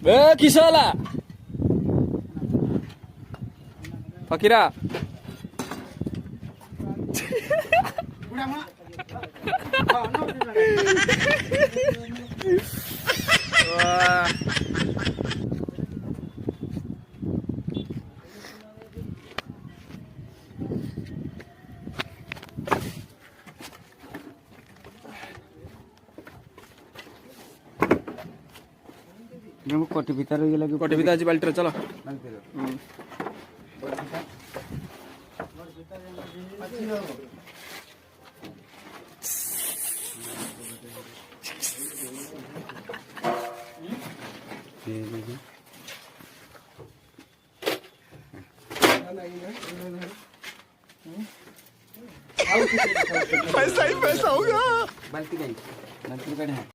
किसला फकीरा कोटी भीतर ये लगे कोटे भी आज बाल्टी चलो पैसा ही पैसा होगा। बाल्टी का